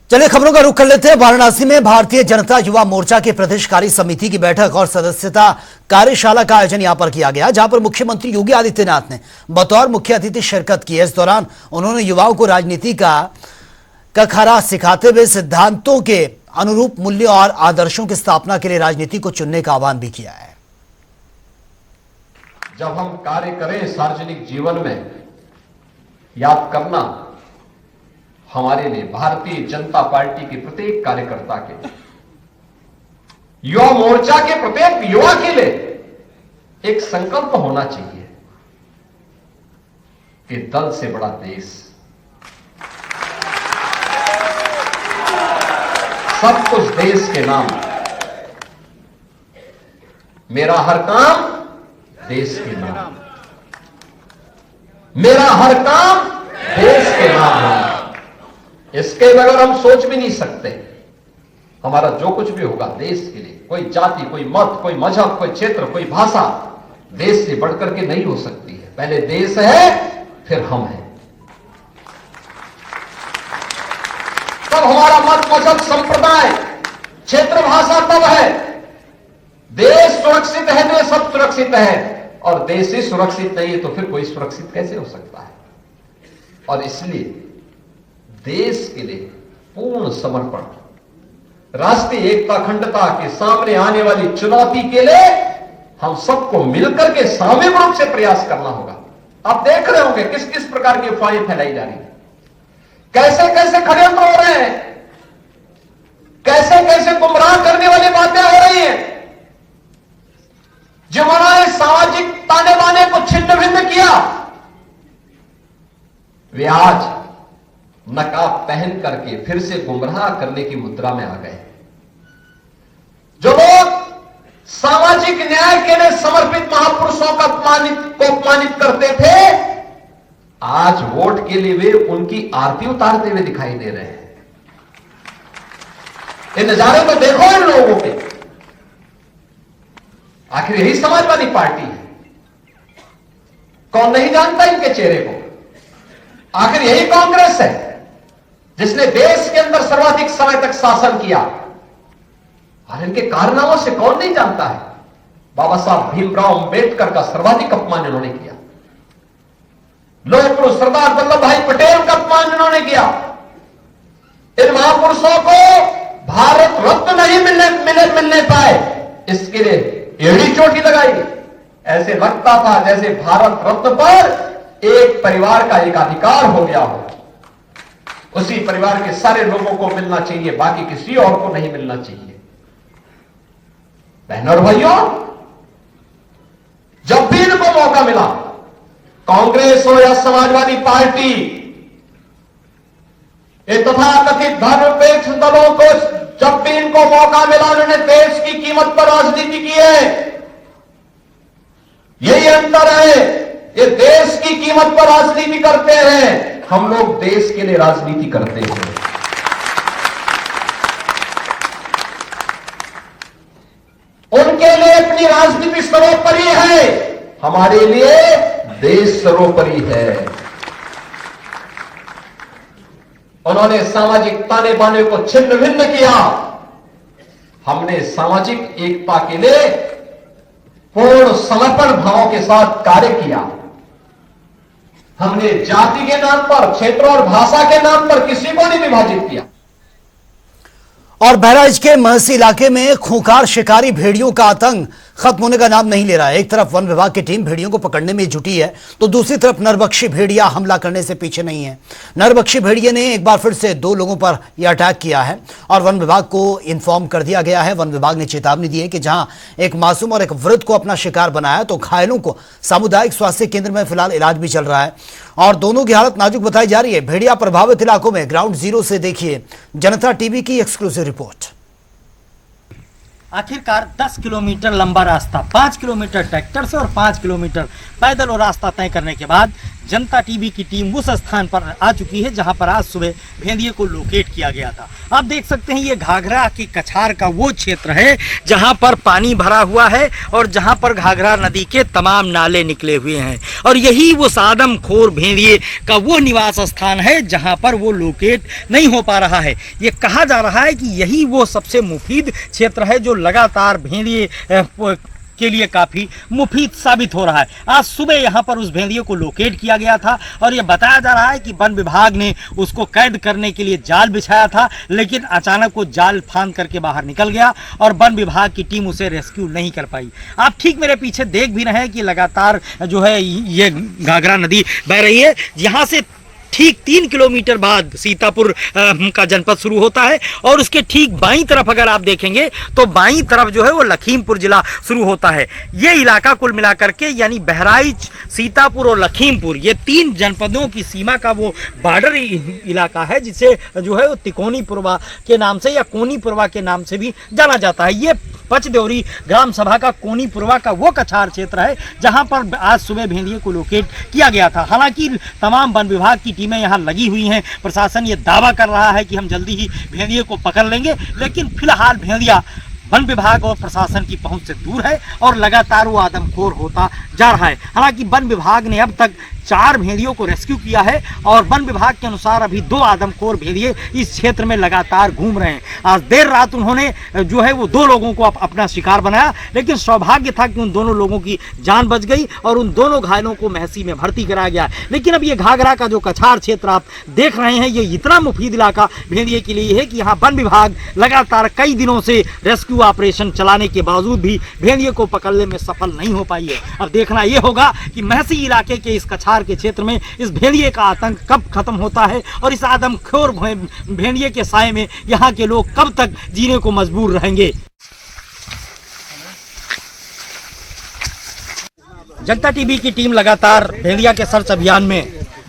चलिए खबरों का रुख कर लेते हैं। वाराणसी में भारतीय जनता युवा मोर्चा की प्रदेश कार्य समिति की बैठक और सदस्यता कार्यशाला का आयोजन यहां पर किया गया, जहां पर मुख्यमंत्री योगी आदित्यनाथ ने बतौर मुख्य अतिथि शिरकत की। इस दौरान उन्होंने युवाओं को राजनीति का खरा सिखाते हुए सिद्धांतों के अनुरूप मूल्यों और आदर्शों की स्थापना के लिए राजनीति को चुनने का आह्वान भी किया है। जब हम कार्य करें सार्वजनिक जीवन में, याद करना हमारे लिए, भारतीय जनता पार्टी के प्रत्येक कार्यकर्ता के, युवा मोर्चा के प्रत्येक युवा के लिए एक संकल्प होना चाहिए कि दल से बड़ा देश, सब कुछ देश के नाम, मेरा हर काम देश के नाम, मेरा हर काम देश के नाम होगा। इसके बगैर हम सोच भी नहीं सकते। हमारा जो कुछ भी होगा देश के लिए, कोई जाति, कोई मत, कोई मजहब, कोई क्षेत्र, कोई भाषा देश से बढ़कर के नहीं हो सकती है। पहले देश है, फिर हम हैं। तब हमारा मत, मजहब, संप्रदाय, क्षेत्र, भाषा तब है। देश सुरक्षित है तो सब सुरक्षित है, और देश ही सुरक्षित नहीं है तो फिर कोई सुरक्षित कैसे हो सकता है। और इसलिए देश के लिए पूर्ण समर्पण, राष्ट्रीय एकता अखंडता के सामने आने वाली चुनौती के लिए हम सबको मिलकर के सामूहिक रूप से प्रयास करना होगा। आप देख रहे होंगे किस किस प्रकार की अफवाहें फैलाई जा रही है, कैसे कैसे षड्यंत्र हो रहे हैं, कैसे कैसे गुमराह करने वाली बातें हो रही हैं। जिन्होंने सामाजिक ताने बाने को छिन्न भिन्न किया, वे आज नकाब पहन करके फिर से गुमराह करने की मुद्रा में आ गए। जो लोग सामाजिक न्याय के लिए समर्पित महापुरुषों को अपमानित करते थे, आज वोट के लिए वे उनकी आरती उतारते हुए दिखाई दे रहे हैं। ये नजारे तो देखो इन लोगों के। आखिर यही समाजवादी पार्टी है? कौन नहीं जानता इनके चेहरे को? आखिर यही कांग्रेस है जिसने देश के अंदर सर्वाधिक समय तक शासन किया, और इनके कारनामों से कौन नहीं जानता है। बाबा साहब भीमराव अंबेडकर का सर्वाधिक अपमान इन्होंने किया, लौह पुरुष सरदार वल्लभ भाई पटेल का अपमान इन्होंने किया। इन महापुरुषों को भारत रत्न नहीं मिलने पाए, इसके लिए एड़ी चोटी लगाई। ऐसे लगता था जैसे भारत रत्न पर एक परिवार का एक अधिकार हो गया हो, उसी परिवार के सारे लोगों को मिलना चाहिए, बाकी किसी और को नहीं मिलना चाहिए। बहनों और भाइयों, जब भी इनको मौका मिला, कांग्रेस हो या समाजवादी पार्टी, ये तथाकथित धर्मनिरपेक्ष दलों को जब भी इनको मौका मिला, उन्होंने देश की कीमत पर राजनीति की है। यही अंतर है, ये देश की कीमत पर राजनीति करते हैं, हम लोग देश के लिए राजनीति करते हैं। उनके लिए अपनी राजनीति सर्वोपरि है, हमारे लिए देश सर्वोपरि है। उन्होंने सामाजिक ताने बाने को छिन्न भिन्न किया, हमने सामाजिक एकता के लिए पूर्ण समर्पण भावों के साथ कार्य किया। हमने जाति के नाम पर, क्षेत्र और भाषा के नाम पर किसी को नहीं विभाजित किया। और बहराइच के महसी इलाके में खूंखार शिकारी भेड़ियों का आतंक खत्म होने का नाम नहीं ले रहा है। एक तरफ वन विभाग की टीम भेड़ियों को पकड़ने में जुटी है, तो दूसरी तरफ नरबक्षी भेड़िया हमला करने से पीछे नहीं है। नरबक्षी भेड़िए ने एक बार फिर से 2 लोगों पर यह अटैक किया है और वन विभाग को इन्फॉर्म कर दिया गया है। वन विभाग ने चेतावनी दी है कि जहां एक मासूम और एक वृद्ध को अपना शिकार बनाया, तो घायलों को सामुदायिक स्वास्थ्य केंद्र में फिलहाल इलाज भी चल रहा है और दोनों की हालत नाजुक बताई जा रही है। भेड़िया प्रभावित इलाकों में ग्राउंड जीरो से देखिए जनता टीवी की एक्सक्लूसिव रिपोर्ट। आखिरकार 10 किलोमीटर लंबा रास्ता, 5 किलोमीटर ट्रैक्टर से और 5 किलोमीटर पैदल और रास्ता तय करने के बाद जनता टीवी की टीम उस स्थान पर आ चुकी है जहां पर आज सुबह भेड़िए को लोकेट किया गया था। आप देख सकते हैं ये घाघरा की कछार का वो क्षेत्र है जहां पर पानी भरा हुआ है और जहां पर घाघरा नदी के तमाम नाले निकले हुए हैं और यही वो आदमखोर भेड़िए का वो निवास स्थान है जहां पर वो लोकेट नहीं हो पा रहा है। ये कहा जा रहा है कि यही वो सबसे मुफीद क्षेत्र है जो लगातार भेड़िए के लिए काफ़ी मुफीद साबित हो रहा है। आज सुबह यहाँ पर उस भेड़िए को लोकेट किया गया था और ये बताया जा रहा है कि वन विभाग ने उसको कैद करने के लिए जाल बिछाया था, लेकिन अचानक वो जाल फांद करके बाहर निकल गया और वन विभाग की टीम उसे रेस्क्यू नहीं कर पाई। आप ठीक मेरे पीछे देख भी रहे हैं कि लगातार जो है ये घाघरा नदी बह रही है। यहाँ से ठीक 3 किलोमीटर बाद सीतापुर का जनपद शुरू होता है और उसके ठीक बाईं तरफ अगर आप देखेंगे तो बाईं तरफ जो है वो लखीमपुर जिला शुरू होता है। ये इलाका कुल मिलाकर के यानी बहराइच, सीतापुर और लखीमपुर ये 3 जनपदों की सीमा का वो बॉर्डर इलाका है जिसे जो है वो तिकोनी पुरवा के नाम से या कोनी पुरवा के नाम से भी जाना जाता है। ये पचदेवरी ग्राम सभा का कोनी पुरवा का वो कछार क्षेत्र है जहां पर आज सुबह भेड़िए को लोकेट किया गया था। हालांकि तमाम वन विभाग की टीमें यहां लगी हुई हैं। प्रशासन ये दावा कर रहा है कि हम जल्दी ही भेड़िए को पकड़ लेंगे, लेकिन फिलहाल भेड़िया वन विभाग और प्रशासन की पहुंच से दूर है और लगातार वो आदमखोर होता जा रहा है। हालांकि वन विभाग ने अब तक 4 भेड़ियों को रेस्क्यू किया है और वन विभाग के अनुसार अभी 2 आदमखोर भेड़िए इस क्षेत्र में लगातार घूम रहे हैं। आज देर रात उन्होंने जो है वो 2 लोगों को अपना शिकार बनाया, लेकिन सौभाग्य था कि उन दोनों लोगों की जान बच गई और उन दोनों घायलों को महसी में भर्ती कराया गया। लेकिन अब ये घाघरा का जो कछार क्षेत्र आप देख रहे हैं ये इतना मुफीद इलाका भेड़िए के लिए है कि यहाँ वन विभाग लगातार कई दिनों से रेस्क्यू ऑपरेशन चलाने के बावजूद भी भेड़िए को पकड़ने में सफल नहीं हो पाई है। अब देखना यह होगा कि महसी इलाके के इस कछार के क्षेत्र में इस भेड़िए का आतंक कब खत्म होता है और इस आदमखोर भेड़िए के साए में यहाँ के लोग कब तक जीने को मजबूर रहेंगे। जनता टीवी की टीम लगातार भेड़िया के सर्च अभियान में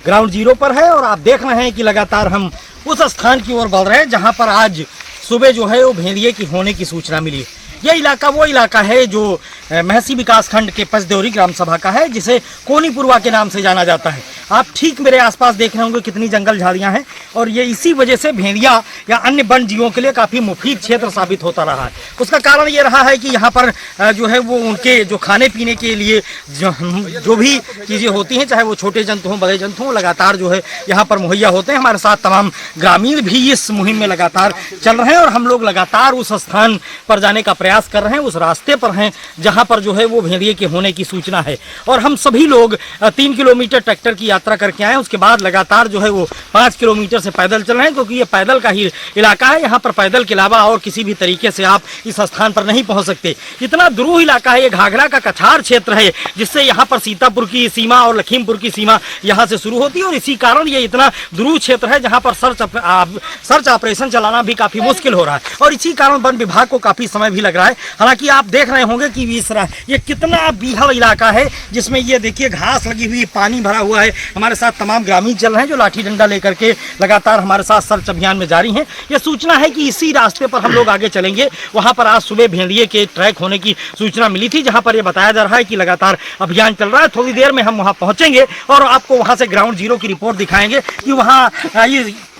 ग्राउंड जीरो पर है और आप देख रहे हैं कि लगातार हम उस स्थान की ओर बढ़ रहे हैं जहां पर आज सुबह जो है वो भेड़िए की होने की सूचना मिली। यह इलाका वो इलाका है जो महसी विकासखंड के पचदेवरी ग्राम सभा का है जिसे कोनी पुरवा के नाम से जाना जाता है। आप ठीक मेरे आसपास देख रहे होंगे कितनी जंगल झाड़ियां हैं और ये इसी वजह से भेड़िया या अन्य वन जीवों के लिए काफ़ी मुफीद क्षेत्र साबित होता रहा है। उसका कारण ये रहा है कि यहाँ पर जो है वो उनके जो खाने पीने के लिए जो भी चीज़ें होती हैं, चाहे वो छोटे जंतु हों बड़े जंतु हों, लगातार जो है यहाँ पर मुहैया होते हैं। हमारे साथ तमाम ग्रामीण भी इस मुहिम में लगातार चल रहे हैं और हम लोग लगातार उस स्थान पर जाने का प्रयास कर रहे हैं, उस रास्ते पर हैं जहाँ पर जो है वो भेड़िए के होने की सूचना है। और हम सभी लोग 3 किलोमीटर ट्रैक्टर की यात्रा करके आए, उसके बाद लगातार जो है वो 5 किलोमीटर से पैदल चल रहे हैं क्योंकि ये पैदल का ही इलाका है। यहाँ पर पैदल के अलावा और किसी भी तरीके से आप इस स्थान पर नहीं पहुँच सकते। इतना दुरूह इलाका है, ये घाघरा का कछार क्षेत्र है जिससे यहाँ पर सीतापुर की सीमा और लखीमपुर की सीमा यहाँ से शुरू होती है और इसी कारण ये इतना दुरूह क्षेत्र है जहाँ पर सर्च ऑपरेशन चलाना भी काफ़ी मुश्किल हो रहा है और इसी कारण वन विभाग को काफ़ी समय भी लग रहा है। हालांकि आप देख रहे होंगे कि ये कितना बीहड़ इलाका है जिसमें ये देखिए घास लगी हुई, पानी भरा हुआ है। हमारे साथ तमाम ग्रामीण चल रहे हैं जो लाठी डंडा लेकर के लगातार हमारे साथ सर्च अभियान में जारी हैं। ये सूचना है कि इसी रास्ते पर हम लोग आगे चलेंगे। वहां पर आज सुबह भेड़िए के ट्रैक होने की सूचना मिली थी जहां पर ये बताया जा रहा है कि लगातार अभियान चल रहा है। थोड़ी देर में हम वहां पहुंचेंगे और आपको वहां से ग्राउंड जीरो की रिपोर्ट दिखाएंगे कि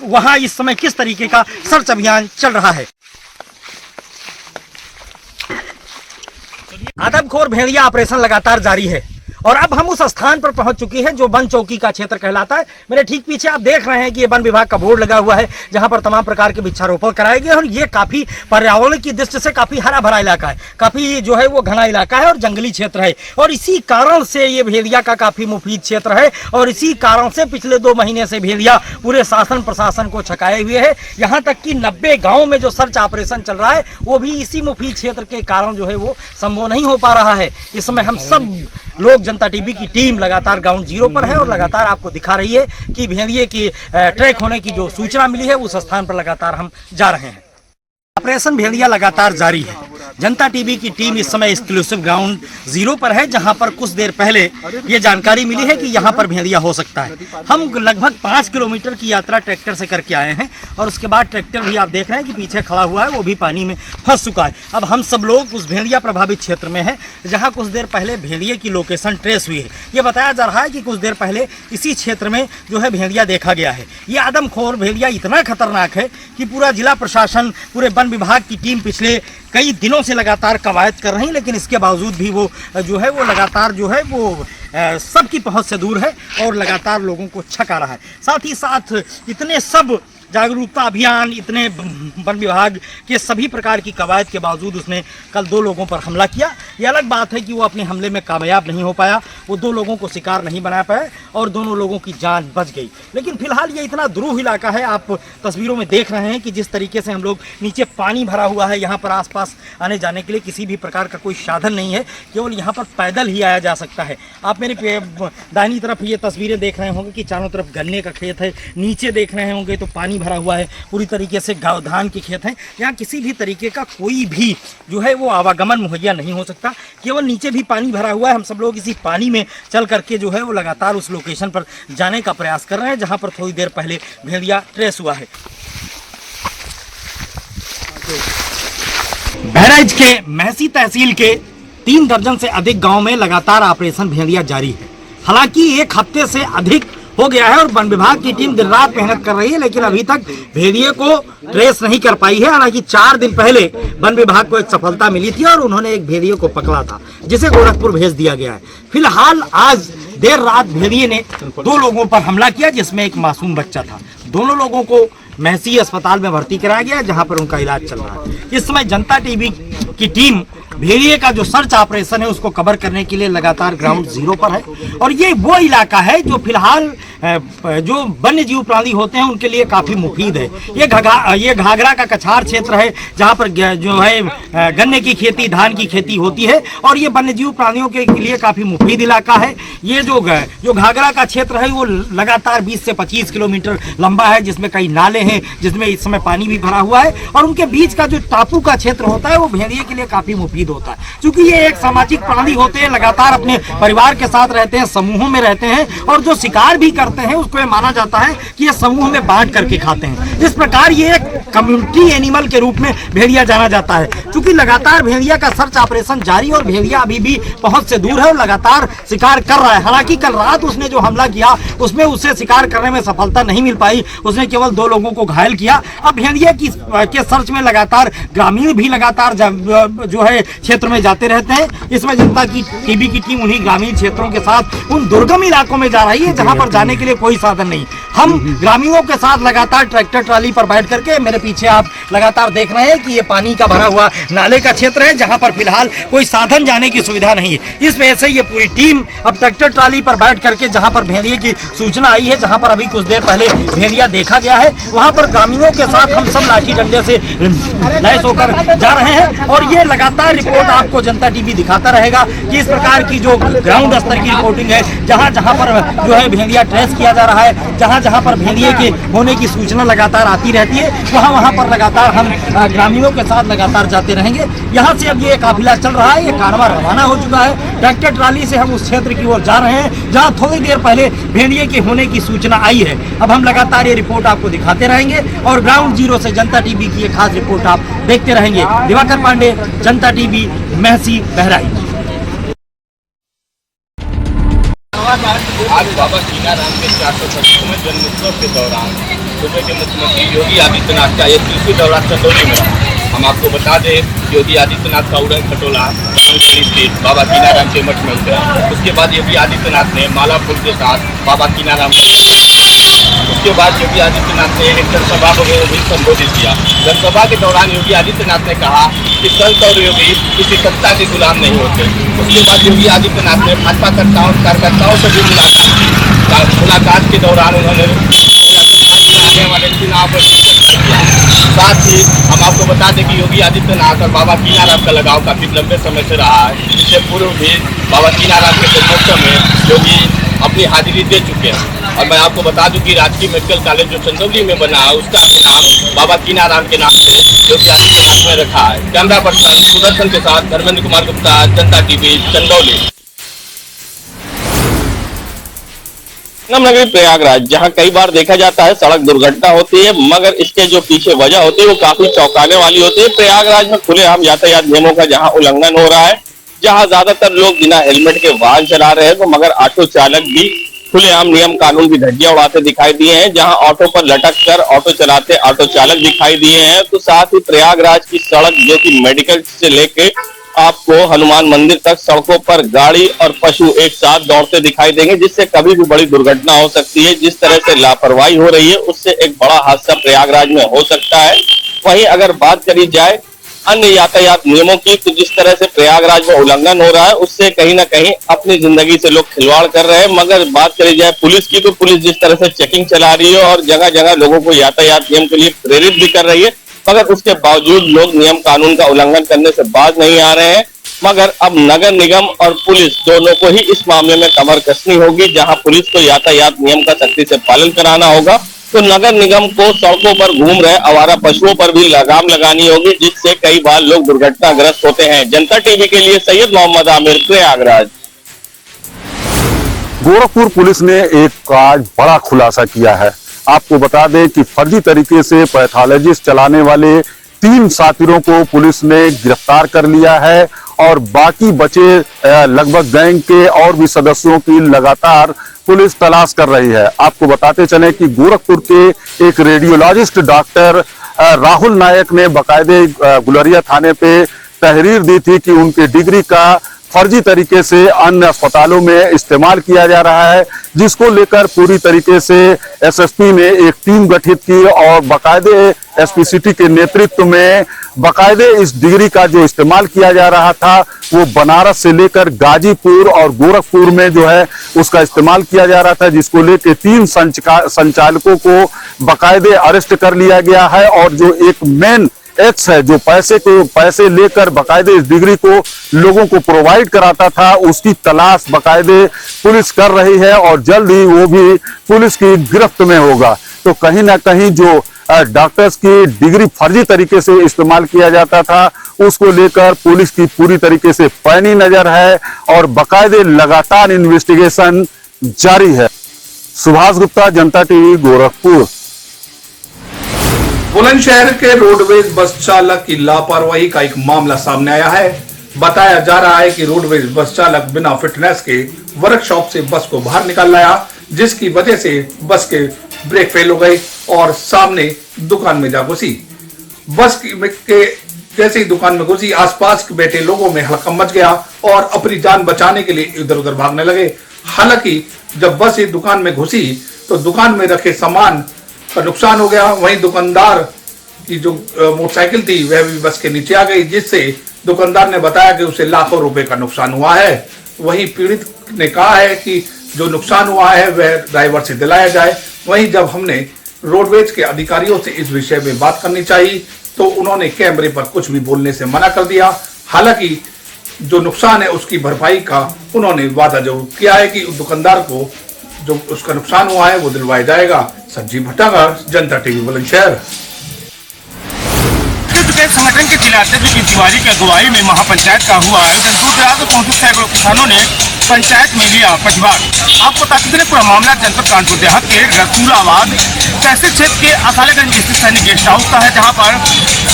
वहां इस समय किस तरीके का सर्च अभियान चल रहा है। आदमखोर भेड़िया ऑपरेशन लगातार जारी है और अब हम उस स्थान पर पहुंच चुकी है जो वन चौकी का क्षेत्र कहलाता है। मेरे ठीक पीछे आप देख रहे हैं कि ये वन विभाग का बोर्ड लगा हुआ है जहां पर तमाम प्रकार के वृक्षारोपण कराए गए और ये काफी पर्यावरण की दृष्टि से काफी हरा भरा इलाका है, काफी जो है वो घना इलाका है और जंगली क्षेत्र है और इसी कारण से ये भेड़िया का काफी मुफीद क्षेत्र है और इसी कारण से पिछले 2 महीने से भेड़िया पूरे शासन प्रशासन को छकाए हुए है। यहाँ तक कि 90 गाँव में जो सर्च ऑपरेशन चल रहा है वो भी इसी मुफीद क्षेत्र के कारण जो है वो संभव नहीं हो पा रहा है। इस समय हम सब लोग जनता टीवी की टीम लगातार ग्राउंड जीरो पर है और लगातार आपको दिखा रही है कि भेड़िए की ट्रैक होने की जो सूचना मिली है उस स्थान पर लगातार हम जा रहे हैं। ऑपरेशन भेड़िया लगातार जारी है जनता टीवी की टीम इस समय एक्सक्लूसिव ग्राउंड जीरो पर है, जहां पर कुछ देर पहले ये जानकारी मिली है कि यहां पर भेड़िया हो सकता है। हम लगभग 5 किलोमीटर की यात्रा ट्रैक्टर से करके आए हैं और उसके बाद ट्रैक्टर भी आप देख रहे हैं कि पीछे खड़ा हुआ है, वो भी पानी में फंस चुका है। अब हम सब लोग उस भेड़िया प्रभावित क्षेत्र में है जहाँ कुछ देर पहले भेड़िए की लोकेशन ट्रेस हुई है। ये बताया जा रहा है कि कुछ देर पहले इसी क्षेत्र में जो है भेड़िया देखा गया है। ये आदमखोर भेड़िया इतना खतरनाक है कि पूरा जिला प्रशासन, पूरे वन विभाग की टीम पिछले कई दिनों से लगातार कवायद कर रही है, लेकिन इसके बावजूद भी वो जो है वो लगातार जो है वो सबकी पहुंच से दूर है और लगातार लोगों को छका रहा है। साथ ही साथ इतने सब जागरूकता अभियान, इतने वन विभाग के सभी प्रकार की कवायद के बावजूद उसने कल 2 लोगों पर हमला किया। ये अलग बात है कि वो अपने हमले में कामयाब नहीं हो पाया, वो 2 लोगों को शिकार नहीं बना पाया और दोनों लोगों की जान बच गई। लेकिन फिलहाल ये इतना दुरूह इलाका है, आप तस्वीरों में देख रहे हैं कि जिस तरीके से हम लोग नीचे पानी भरा हुआ है, यहाँ पर आसपास आने जाने के लिए किसी भी प्रकार का कोई साधन नहीं है, केवल यहाँ पर पैदल ही आया जा सकता है। आप मेरे दाहिनी तरफ ये तस्वीरें देख रहे होंगे कि चारों तरफ गन्ने का खेत है, नीचे देख रहे होंगे तो पानी भरा हुआ है, पूरी तरीके से गाँव धान के खेत हैं। यहाँ किसी भी तरीके का कोई भी जो है वो आवागमन मुहैया नहीं हो सकता, केवल नीचे भी पानी भरा हुआ है। हम सब लोग इसी पानी में चल करके जो है वो लगातार उस लोकेशन पर जाने का प्रयास कर रहे हैं जहाँ पर थोड़ी देर पहले भेड़िया ट्रेस हुआ है। बहराइच के महसी तहसील के 3 दर्जन से अधिक गांव में लगातार ऑपरेशन भेड़िया जारी है। हालांकि 1 हफ्ते से अधिक हो गया है और वन विभाग की टीम दिन रात मेहनत कर रही है, लेकिन अभी तक भेड़िए को ट्रेस नहीं कर पाई है। हालांकि 4 दिन पहले वन विभाग को एक सफलता मिली थी और उन्होंने एक भेड़िए को पकड़ा था, जिसे गोरखपुर भेज दिया गया है। फिलहाल आज देर रात भेड़िए ने 2 लोगों पर हमला किया, जिसमें एक मासूम बच्चा था। दोनों लोगों को महसी अस्पताल में भर्ती कराया गया, जहां पर उनका इलाज चल रहा है। इस समय जनता टीवी की टीम भेड़िए का जो सर्च ऑपरेशन है उसको कवर करने के लिए लगातार ग्राउंड जीरो पर है और ये वो इलाका है जो फिलहाल जो वन्य जीव प्राणी होते हैं उनके लिए काफी मुफीद है। ये घाघरा का कछार क्षेत्र है जहाँ पर जो है गन्ने की खेती, धान की खेती होती है और ये वन्य जीव प्राणियों के लिए काफी मुफीद इलाका है। ये जो घाघरा का क्षेत्र है वो लगातार 20 से 25 किलोमीटर लंबा है, जिसमें कई नाले हैं, जिसमें इस समय पानी भी भरा हुआ है और उनके बीच का जो टापू का क्षेत्र होता है वो भेड़िए के लिए काफी मुफीद होता है। क्योंकि ये एक सामाजिक प्राणी होते हैं, लगातार अपने परिवार के साथ रहते हैं, समूहों में रहते हैं और जो शिकार भी करते हैं उसको ये माना जाता है कि ये समूह में बांट करके खाते हैं। इस प्रकार ये एक कम्युनिटी एनिमल के रूप में भेड़िया जाना जाता है। क्योंकि लगातार भेड़िया का सर्च ऑपरेशन जारी और भेड़िया अभी भी पहुंच से दूर है और लगातार शिकार कर रहा है। हालांकि कल रात उसने जो हमला किया उसमें उससे शिकार करने में सफलता नहीं मिल पाई, उसने केवल 2 लोगों को घायल किया। अब भेड़िया के सर्च में लगातार ग्रामीण भी लगातार जो है क्षेत्र में जाते रहते हैं। इसमें जनता की टीवी की टीम उन्हीं ग्रामीण क्षेत्रों के साथ उन दुर्गम इलाकों में जा रही है जहां पर जाने के लिए कोई साधन नहीं। हम ग्रामीणों के साथ लगातार ट्रैक्टर ट्राली पर बैठ करके, मेरे पीछे आप लगातार देख रहे हैं कि ये पानी का भरा हुआ नाले का क्षेत्र है जहां पर फिलहाल कोई साधन जाने की सुविधा नहीं है। इस वजह से ये पूरी टीम अब ट्रैक्टर ट्राली पर बैठ करके जहां पर भेड़िए की सूचना आई है, जहां पर अभी कुछ देर पहले भेड़िया देखा गया है, वहां पर ग्रामीणों के साथ हम सब लाठी डंडे से लैस होकर जा रहे हैं और ये लगातार रिपोर्ट आपको जनता टीवी दिखाता रहेगा कि इस प्रकार की जो ग्राउंड स्तर की रिपोर्टिंग है, जहां जहां पर जो है भेड़िया ट्रेस किया जा रहा है, जहां जहां पर भेड़िए के होने की सूचना लगातार आती रहती है, वहां वहां पर लगातार हम ग्रामीणों के साथ लगातार जाते रहेंगे। यहां से अब ये काफिला चल रहा है, ये कारवां रवाना हो चुका है। ट्रैक्टर ट्राली से हम उस क्षेत्र की ओर जा रहे हैं जहां थोड़ी देर पहले भेड़िए के होने की सूचना आई है। अब हम लगातार ये रिपोर्ट आपको दिखाते रहेंगे और ग्राउंड जीरो से जनता टीवी की एक खास रिपोर्ट आप देखते रहेंगे। दिवाकर पांडे, जनता टीवी, महसी, बहराइच। आज बाबा कीनाराम के 450वें जन्मोत्सव के दौरान सूबे के मुख्यमंत्री योगी आदित्यनाथ का एक तीसरी दौरा चंदौली में रहा। हम आपको बता दें योगी आदित्यनाथ का उड़न खटोला रामगढ़ स्थित बाबा कीनाराम के मठ में उतरा। उसके बाद योगी आदित्यनाथ ने माला फूल के साथ बाबा कीनाराम उसके बाद योगी आदित्यनाथ ने एक जनसभा को भी संबोधित किया। जनसभा के दौरान योगी आदित्यनाथ ने कहा कि संत और योगी किसी सत्ता के गुलाम नहीं होते। उसके बाद योगी आदित्यनाथ ने भाजपा कार्यकर्ताओं से भी मुलाकात के दौरान उन्होंने आने वाले चुनाव पर चर्चा किया। साथ ही हम आपको बता दें कि योगी आदित्यनाथ और बाबा कीनाराम का लगाव काफी लंबे समय से रहा है। इससे पूर्व भी बाबा कीनाराम के जन्मोत्सव में योगी अपनी हाजिरी दे चुके हैं। और मैं आपको बता दूं कि राजकीय मेडिकल कॉलेज जो चंदौली में बना है उसका भी नाम बाबा कीनाराम के नाम से योगी आदित्यनाथ में रखा है। कैमरा पर्सन सुदर्शन के साथ धर्मेंद्र कुमार गुप्ता, जनता टीवी, चंदौली। नगरी प्रयागराज, जहां कई बार देखा जाता है सड़क दुर्घटना होती है, मगर इसके जो पीछे वजह होती है वो काफी चौंकाने वाली होती है। प्रयागराज में खुलेआम यातायात नियमों का जहां उल्लंघन हो रहा है, जहां ज्यादातर लोग बिना हेलमेट के वाहन चला रहे हैं, तो मगर ऑटो चालक भी खुलेआम नियम कानून की धज्जियां उड़ाते दिखाई दिए हैं। जहां ऑटो पर लटक कर ऑटो चलाते ऑटो चालक दिखाई दिए हैं, तो साथ ही प्रयागराज की सड़क जो कि मेडिकल से लेके आपको हनुमान मंदिर तक सड़कों पर गाड़ी और पशु एक साथ दौड़ते दिखाई देंगे, जिससे कभी भी बड़ी दुर्घटना हो सकती है। जिस तरह से लापरवाही हो रही है उससे एक बड़ा हादसा प्रयागराज में हो सकता है। वहीं अगर बात करी जाए अन्य यातायात नियमों की, तो जिस तरह से प्रयागराज में उल्लंघन हो रहा है उससे कहीं ना कहीं अपनी जिंदगी से लोग खिलवाड़ कर रहे हैं। मगर बात करी जाए पुलिस की, तो पुलिस जिस तरह से चेकिंग चला रही है और जगह जगह लोगों को यातायात नियम के लिए प्रेरित भी कर रही है, मगर उसके बावजूद लोग नियम कानून का उल्लंघन करने से बाज नहीं आ रहे हैं। मगर अब नगर निगम और पुलिस दोनों को ही इस मामले में कमर कसनी होगी। जहां पुलिस को यातायात नियम का सख्ती से पालन कराना होगा, तो नगर निगम को सड़कों पर घूम रहे आवारा पशुओं पर भी लगाम लगानी होगी, जिससे कई बार लोग दुर्घटनाग्रस्त होते हैं। जनता टीवी के लिए सैयद मोहम्मद आमिर, प्रयागराज। गोरखपुर पुलिस ने एक आज बड़ा खुलासा किया है। आपको बता दें कि फर्जी तरीके से पैथोलॉजिस्ट चलाने वाले 3 साथियों को पुलिस ने गिरफ्तार कर लिया है और बाकी बचे लगभग गैंग के और भी सदस्यों की लगातार पुलिस तलाश कर रही है। आपको बताते चले कि गोरखपुर के एक रेडियोलॉजिस्ट डॉक्टर राहुल नायक ने बाकायदे गुलरिया थाने पे तहरीर दी थी कि उनके डिग्री का फर्जी तरीके से अन्य अस्पतालों में इस्तेमाल किया जा रहा है, जिसको लेकर पूरी तरीके से एसएसपी ने एक टीम गठित की और बाकायदे एसपी सिटी के नेतृत्व में बाकायदे इस डिग्री का जो इस्तेमाल किया जा रहा था वो बनारस से लेकर गाजीपुर और गोरखपुर में जो है उसका इस्तेमाल किया जा रहा था, जिसको लेकर 3 संचालकों को बाकायदे अरेस्ट कर लिया गया है। और जो एक मेन एक्स है जो पैसे लेकर बाकायदे इस डिग्री को लोगों को प्रोवाइड कराता था, उसकी तलाश बाकायदे पुलिस कर रही है और जल्द ही वो भी पुलिस की गिरफ्त में होगा। तो कहीं ना कहीं जो डॉक्टर्स की डिग्री फर्जी तरीके से इस्तेमाल किया जाता था उसको लेकर पुलिस की पूरी तरीके से पैनी नजर है और बाकायदे लगातार इन्वेस्टिगेशन जारी है। सुभाष गुप्ता, जनता टीवी, गोरखपुर। बुलंदशहर के रोडवेज बस चालक की लापरवाही का एक मामला सामने आया है। बताया जा रहा है कि रोडवेज बस चालक बिना फिटनेस के वर्कशॉप से बस को बाहर निकाल लाया, जिसकी वजह से बस के ब्रेक फेल हो गए और सामने दुकान में जा घुसी। बस के जैसे ही दुकान में घुसी, आसपास के बैठे लोगों में हड़कंप मच गया और अपनी जान बचाने के लिए इधर उधर भागने लगे। हालांकि जब बस इस दुकान में घुसी तो दुकान में रखे सामान का नुकसान हो गया। वहीं दुकानदार की जो मोटरसाइकिल थी वह भी बस के नीचे आ गई, जिससे दुकानदार ने बताया कि उसे लाखों रुपए का नुकसान हुआ है। वहीं पीड़ित ने कहा है कि जो नुकसान हुआ है वह ड्राइवर से दिलाया जाए। वहीं जब हमने रोडवेज के अधिकारियों से इस विषय में बात करनी चाहिए तो उन्होंने कैमरे पर कुछ भी बोलने से मना कर दिया। हालांकि जो नुकसान है उसकी भरपाई का उन्होंने वादा जरूर किया है कि दुकानदार को जो उसका नुकसान हुआ है वो दिलवाया जाएगा। संजीव भट्टागर, जनता टीवी, बुलंदशहर। संगठन के जिला अध्यक्ष की तिवारी की अगुवाई में महापंचायत का हुआ आयोजन। दूर दराज से पहुंचे सैकड़ों किसानों ने पंचायत में लिया प्रतिभाग। आपको ताकि दें पूरा मामला जनपद कानपुर देहात के रसूलाबाद तहसील क्षेत्र के असालेगंज स्थित सैनिक गेस्ट हाउस का है, जहां पर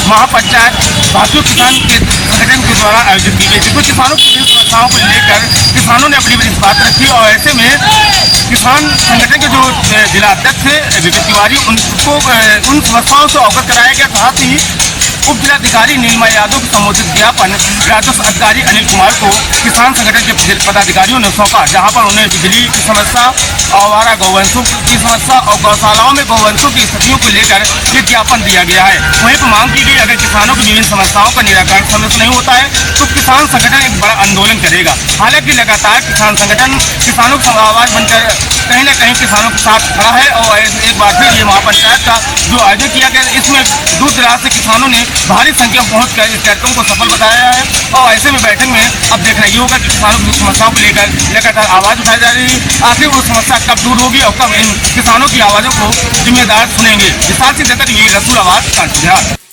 महापंचायत भारतीय किसान के संगठन के द्वारा आयोजित की गई थी। कुछ किसानों की समस्याओं को लेकर किसानों ने अपनी बात रखी और ऐसे में किसान संगठन के जो जिला अध्यक्ष थे विवेक तिवारी उनको उन समस्याओं से अवगत कराया गया। साथ ही उप जिलाधिकारी नीलिमा यादव को संबोधित ज्ञापन राजस्व अधिकारी अनिल कुमार को किसान संगठन के पदाधिकारियों ने सौंपा, जहां पर उन्हें बिजली की समस्या, आवारा गौवंशों की समस्या और गौशालाओं में गौवंशों की स्थितियों को लेकर ये ज्ञापन दिया गया है। वहीं पर मांग की गई अगर किसानों की विभिन्न समस्याओं का निराकरण समय से नहीं होता है तो किसान संगठन एक बड़ा आंदोलन करेगा। हालांकि लगातार किसान संगठन किसानों की आवाज बनकर कहीं ना कहीं किसानों के साथ खड़ा है। और एक बार फिर ये महापंचायत का जो आयोजन किया गया, इसमें दूर दराज से किसानों ने भारी संख्या में पहुँच कर इस कार्यक्रम को सफल बताया है। और ऐसे में बैठक में अब देखना ये होगा कि किसानों की समस्याओं को लेकर लगातार आवाज उठाई जा रही है। आखिर वो समस्या कब दूर होगी और कब इन किसानों की आवाजों को जिम्मेदार सुनेंगे। विशाल सिंह तक ये रसूलाबाद कानपुर।